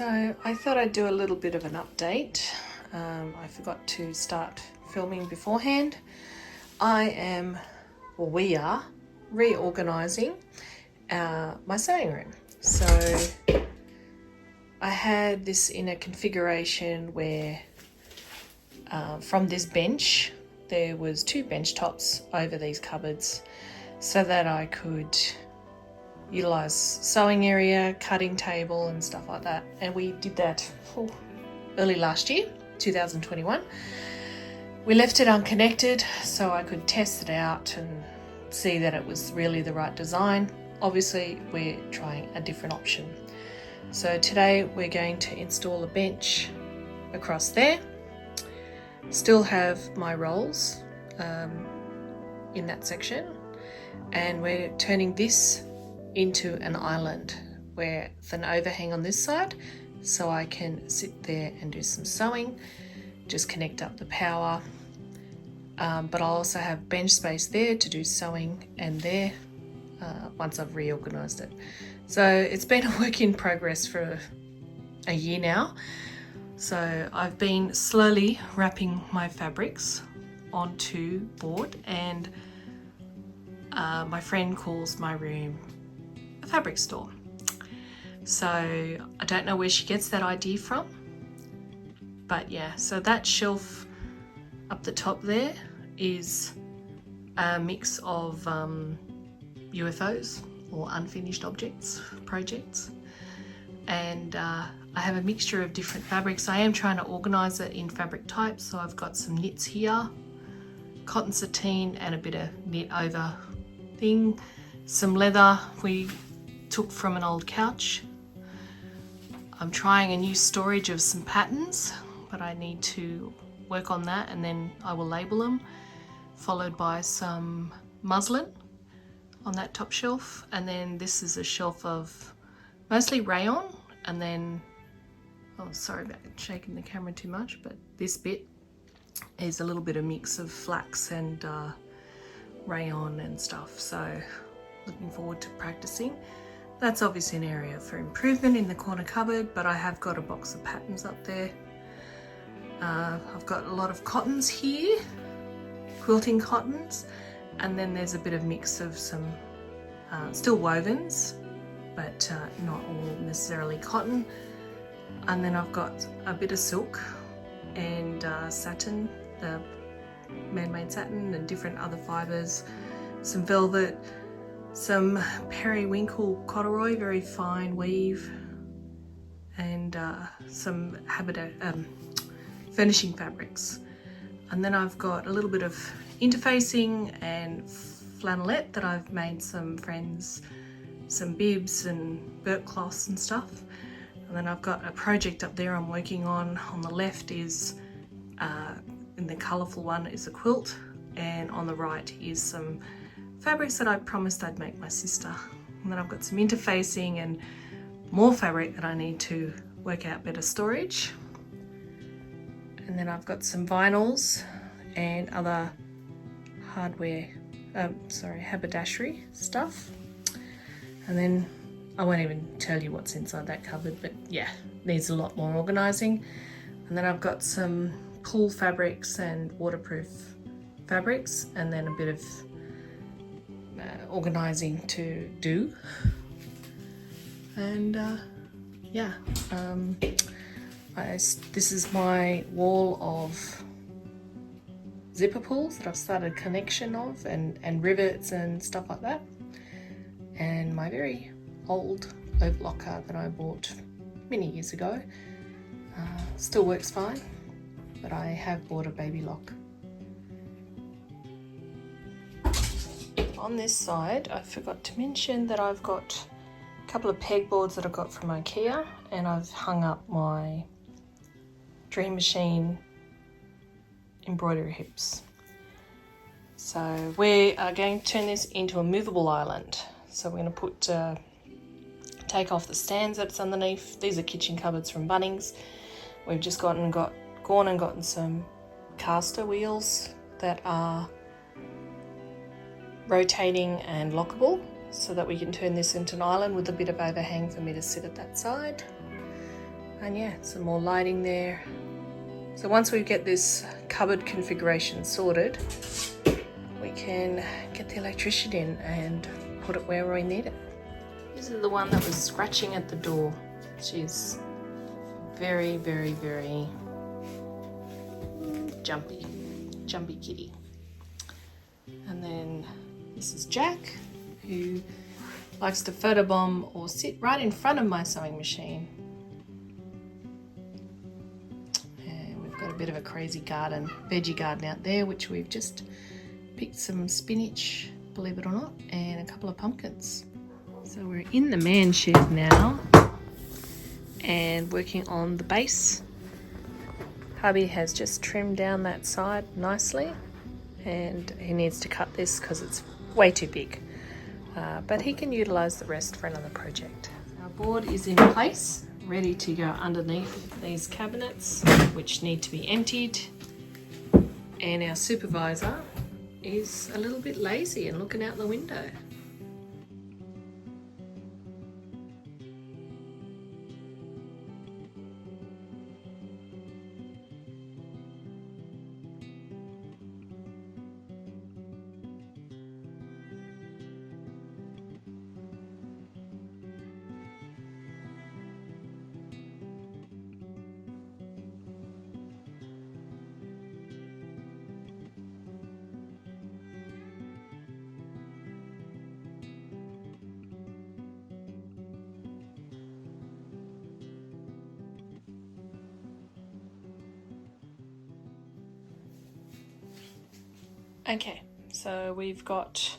So I thought I'd do a little bit of an update. I forgot to start filming beforehand. We are reorganizing my sewing room. So I had this in a configuration where from this bench, there was 2 bench tops over these cupboards so that I could utilize sewing area, cutting table and stuff like that. And we did that early last year, 2021. We left it unconnected so I could test it out and see that it was really the right design. Obviously, we're trying a different option. So today we're going to install a bench across there. Still have my rolls in that section, and we're turning this into an island with an overhang on this side so I can sit there and do some sewing, just connect up the power. But I'll also have bench space there to do sewing and there once I've reorganized it. So it's been a work in progress for a year now. So I've been slowly wrapping my fabrics onto board, and my friend calls my room a fabric store. So I don't know where she gets that idea from, but yeah, so that shelf up the top there is a mix of UFOs or unfinished projects, and I have a mixture of different fabrics. I am trying to organize it in fabric types, so I've got some knits here, cotton sateen and a bit of knit over thing, some leather we took from an old couch. I'm trying a new storage of some patterns, but I need to work on that and then I will label them, followed by some muslin on that top shelf. And then this is a shelf of mostly rayon, and then, oh sorry about shaking the camera too much, but this bit is a little bit of mix of flax and rayon and stuff. So looking forward to practicing. That's obviously an area for improvement in the corner cupboard, but I have got a box of patterns up there. I've got a lot of cottons here, quilting cottons, and then there's a bit of mix of some still wovens, but not all necessarily cotton. And then I've got a bit of silk and satin, the man-made satin and different other fibres, some velvet, some periwinkle corduroy, very fine weave, and some furnishing fabrics. And then I've got a little bit of interfacing and flannelette that I've made some friends, some bibs and burp cloths and stuff. And then I've got a project up there I'm working on. On the left is, in the colourful one, is a quilt, and on the right is some fabrics that I promised I'd make my sister. And then I've got some interfacing and more fabric that I need to work out better storage. And then I've got some vinyls and other haberdashery stuff. And then I won't even tell you what's inside that cupboard, but yeah, needs a lot more organising. And then I've got some pull fabrics and waterproof fabrics, and then a bit of organising to do. And this is my wall of zipper pulls that I've started a connection of, and rivets and stuff like that, and my very old overlocker that I bought many years ago. Still works fine, but I have bought a baby lock. On this side, I forgot to mention that I've got a couple of pegboards that I got from IKEA, and I've hung up my Dream Machine embroidery hoops. So we are going to turn this into a movable island. So we're going to take off the stands that's underneath. These are kitchen cupboards from Bunnings. We've just gone and gotten some caster wheels that are rotating and lockable, so that we can turn this into an island with a bit of overhang for me to sit at that side. And yeah, some more lighting there. So once we get this cupboard configuration sorted, we can get the electrician in and put it where we need it. This is the one that was scratching at the door. She's very, very, very jumpy kitty. And then this is Jack, who likes to photobomb or sit right in front of my sewing machine. And we've got a bit of a crazy garden, veggie garden out there, which we've just picked some spinach, believe it or not, and a couple of pumpkins. So we're in the man shed now and working on the base. Hubby has just trimmed down that side nicely, and he needs to cut this because it's way too big. But he can utilise the rest for another project. Our board is in place, ready to go underneath these cabinets, which need to be emptied. And our supervisor is a little bit lazy and looking out the window. Okay, so we've got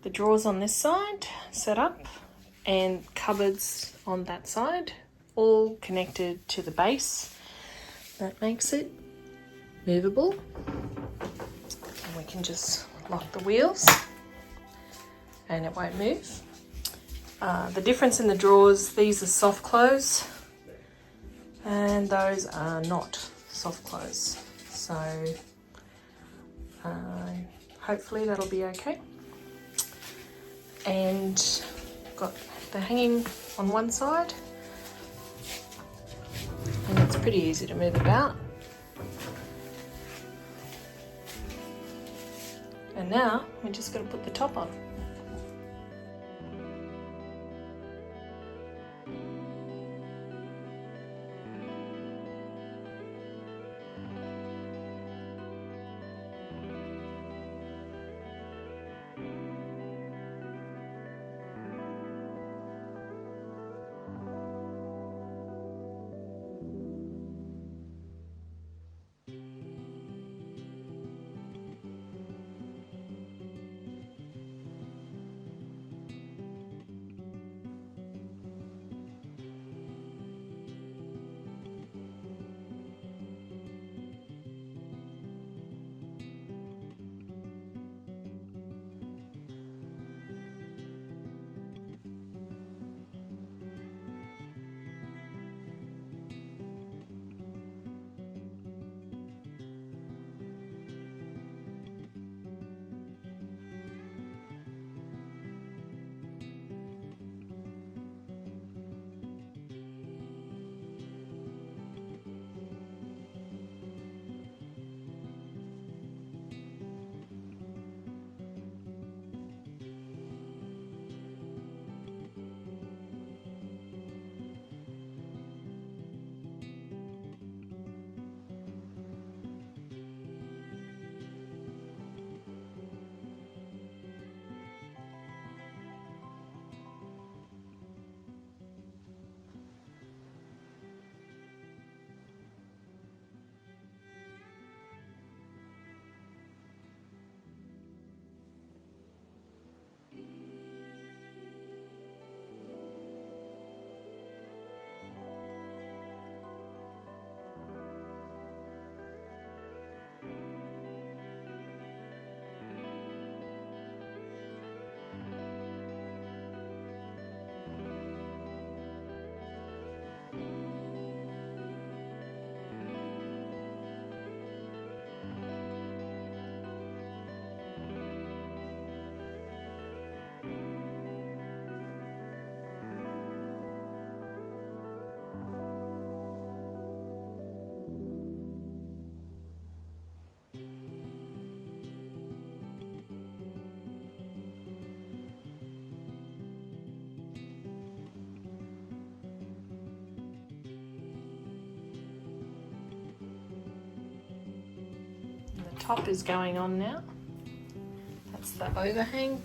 the drawers on this side set up and cupboards on that side, all connected to the base. That makes it movable. And we can just lock the wheels and it won't move. The difference in the drawers, these are soft close and those are not soft close. So hopefully that'll be okay. And got the hanging on one side, and it's pretty easy to move about. And now we're just going to put the top on. top is going on now. That's the overhang.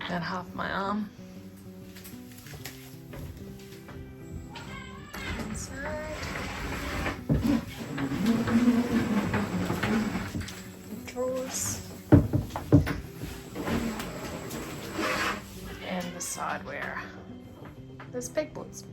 And half my arm. Inside. Drawers. And the side where there's pegboards.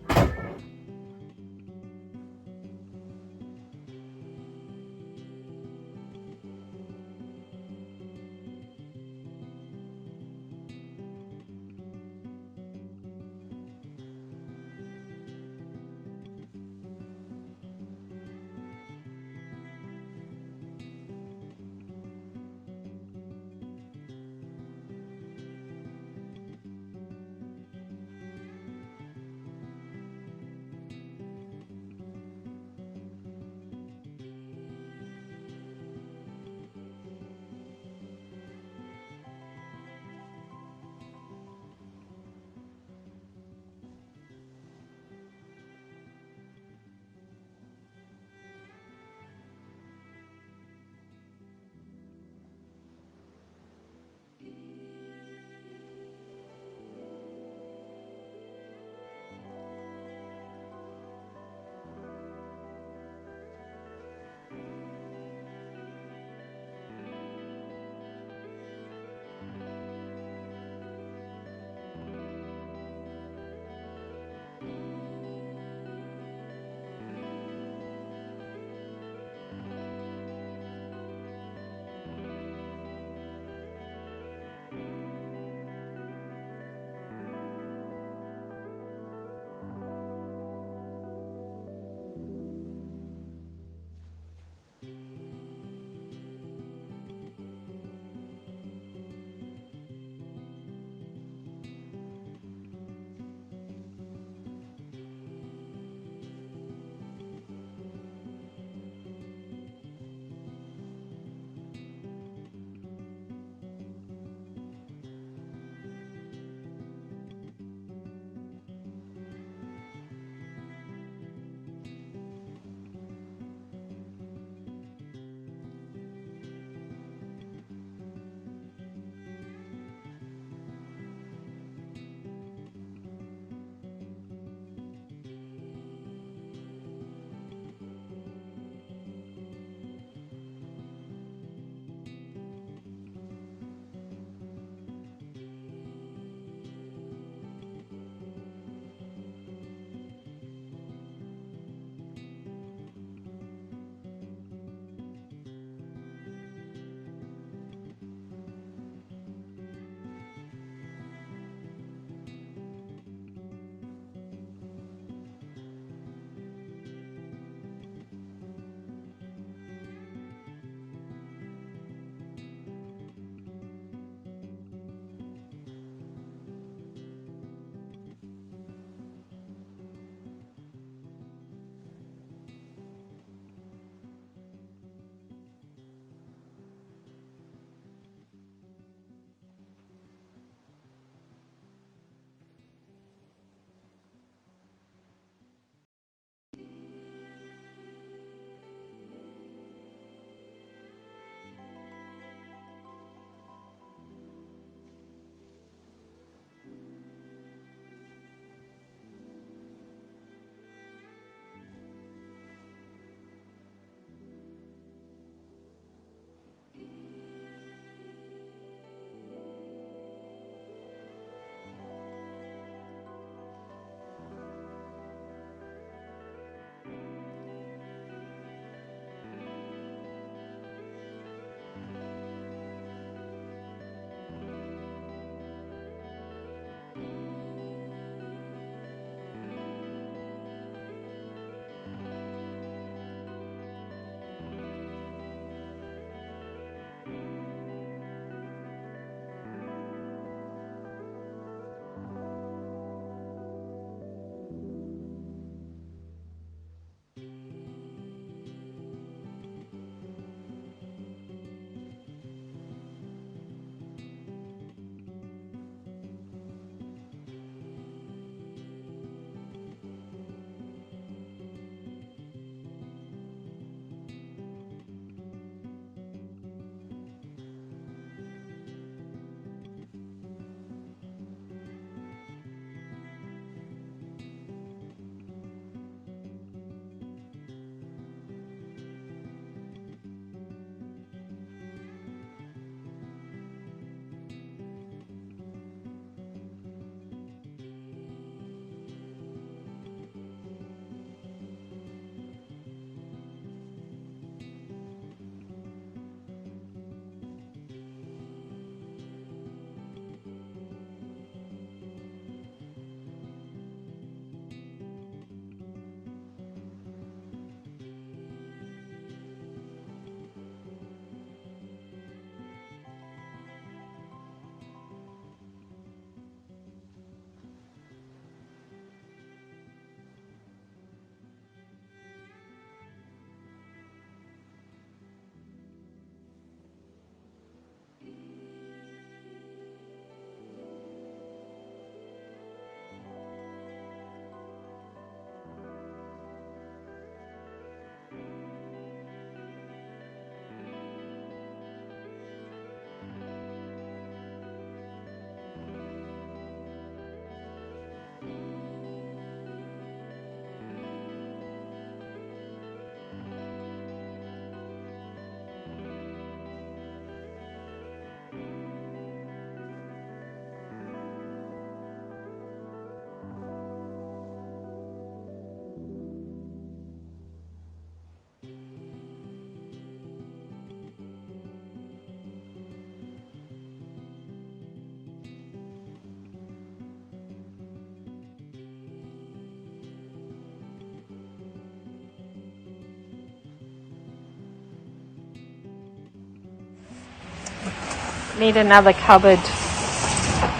Need another cupboard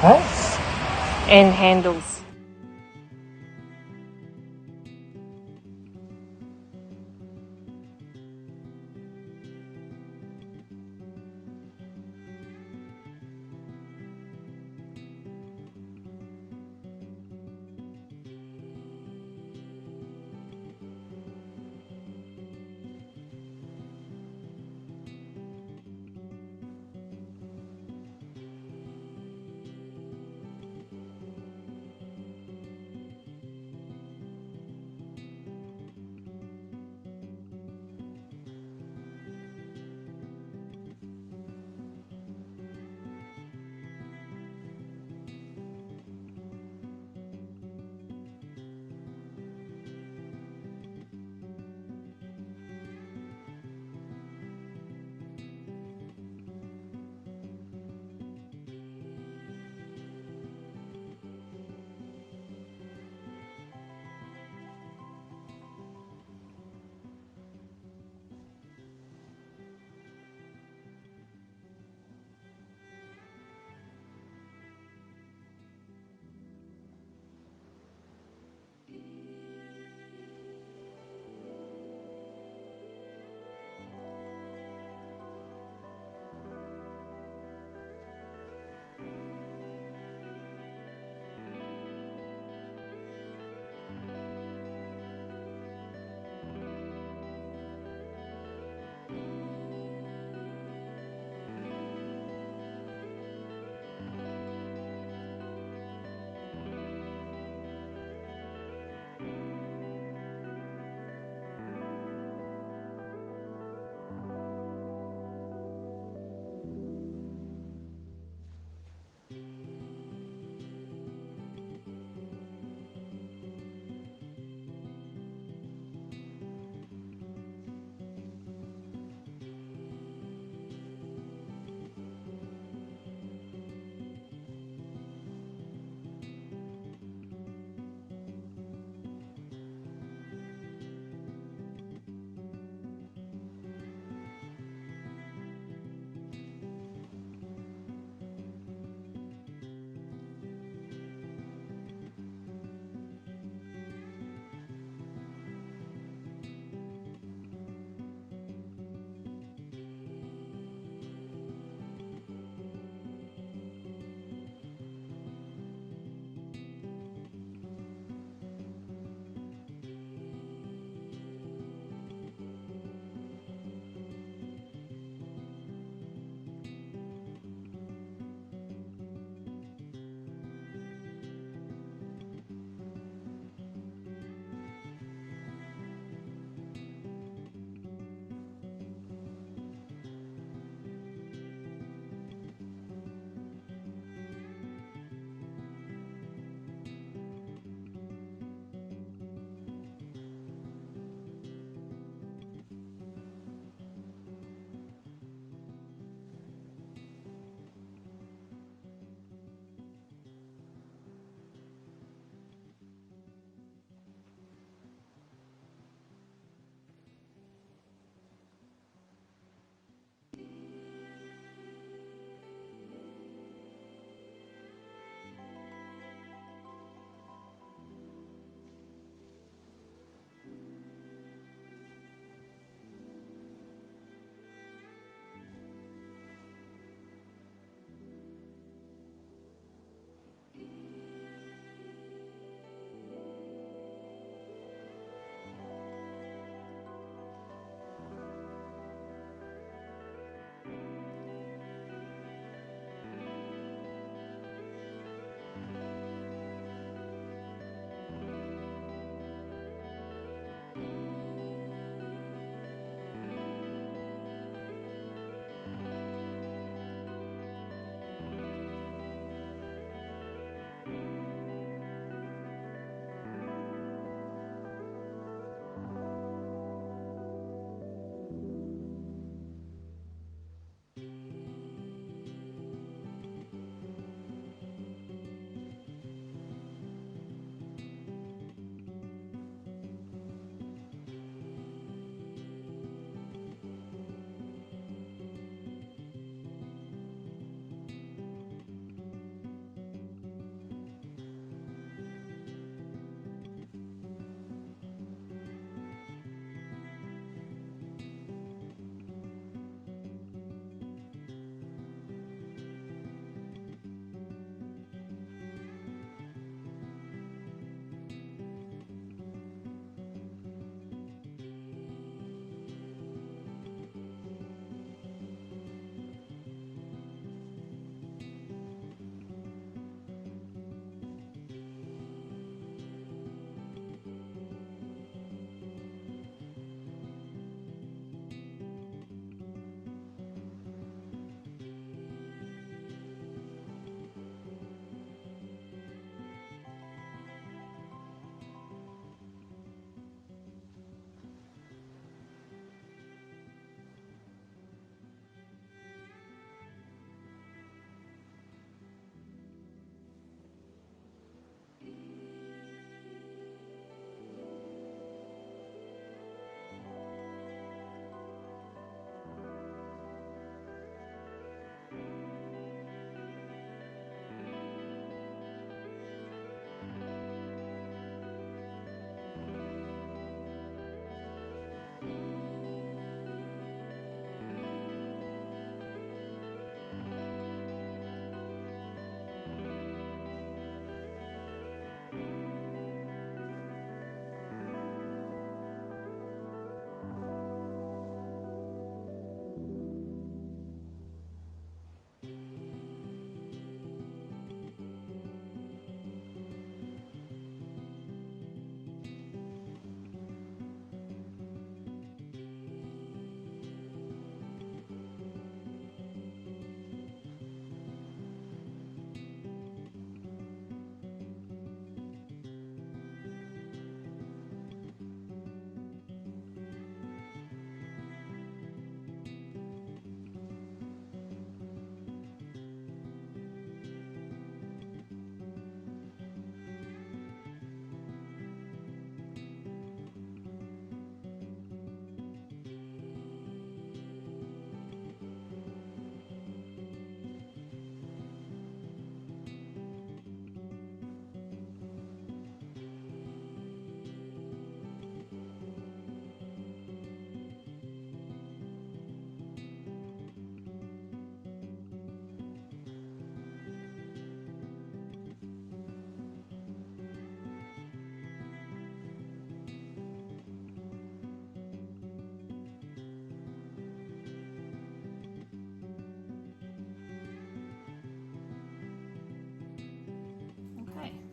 Huh? and handles.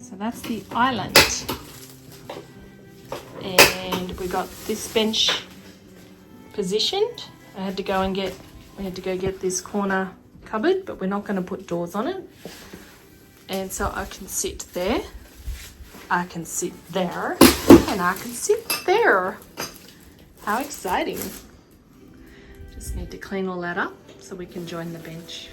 So that's the island. And we got this bench positioned. We had to go get this corner cupboard, but we're not going to put doors on it. And so I can sit there, I can sit there, and I can sit there. How exciting. Just need to clean all that up so we can join the bench.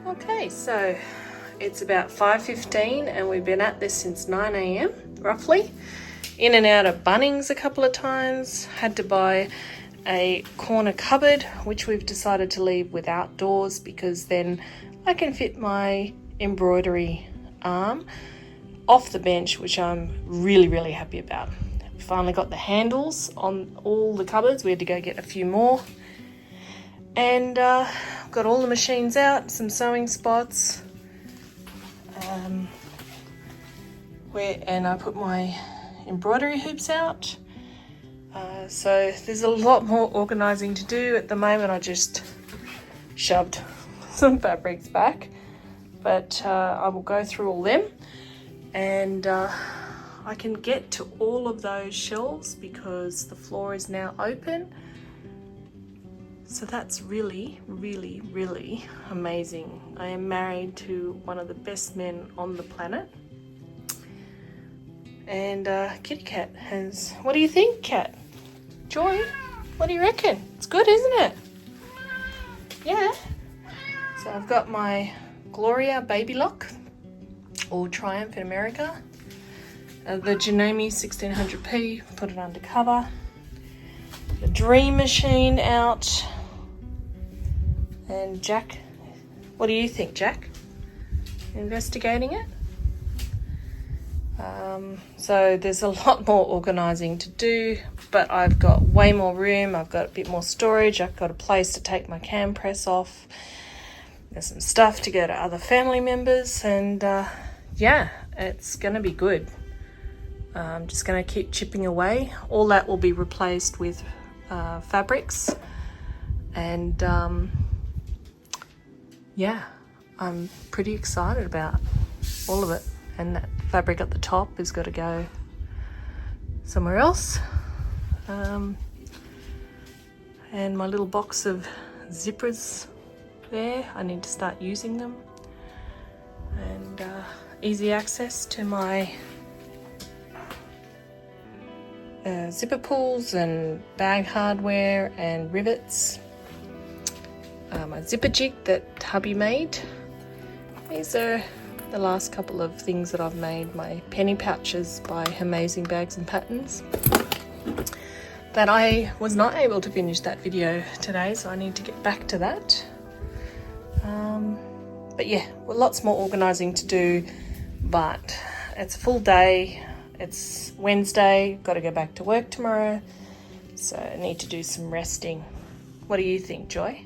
Okay, so it's about 5:15 and we've been at this since 9 a.m. roughly. In and out of Bunnings a couple of times. Had to buy a corner cupboard, which we've decided to leave without doors because then I can fit my embroidery arm off the bench, which I'm really, really happy about. Finally got the handles on all the cupboards. We had to go get a few more. And got all the machines out, some sewing spots. And I put my embroidery hoops out. So there's a lot more organising to do. At the moment I just shoved some fabrics back. But I will go through all them. And I can get to all of those shelves because the floor is now open. So that's really, really, really amazing. I am married to one of the best men on the planet. And Kitty Cat has... What do you think, Cat? Joy, what do you reckon? It's good, isn't it? Yeah. So I've got my Gloria Baby Lock, or Triumph in America. The Janome 1600p, put it under cover. The Dream Machine out. And Jack, what do you think, Jack? Investigating it? So there's a lot more organising to do, but I've got way more room. I've got a bit more storage. I've got a place to take my cam press off. There's some stuff to go to other family members, and yeah, it's going to be good. I'm just going to keep chipping away. All that will be replaced with fabrics, and yeah, I'm pretty excited about all of it. And that fabric at the top has got to go somewhere else. And my little box of zippers there, I need to start using them. And easy access to my zipper pulls and bag hardware and rivets. My zipper jig that hubby made. These are the last couple of things that I've made. My penny pouches by Amazing Bags and Patterns. That I was not able to finish that video today, so I need to get back to that. But yeah, well, lots more organising to do, but it's a full day. It's Wednesday, got to go back to work tomorrow, so I need to do some resting. What do you think, Joy?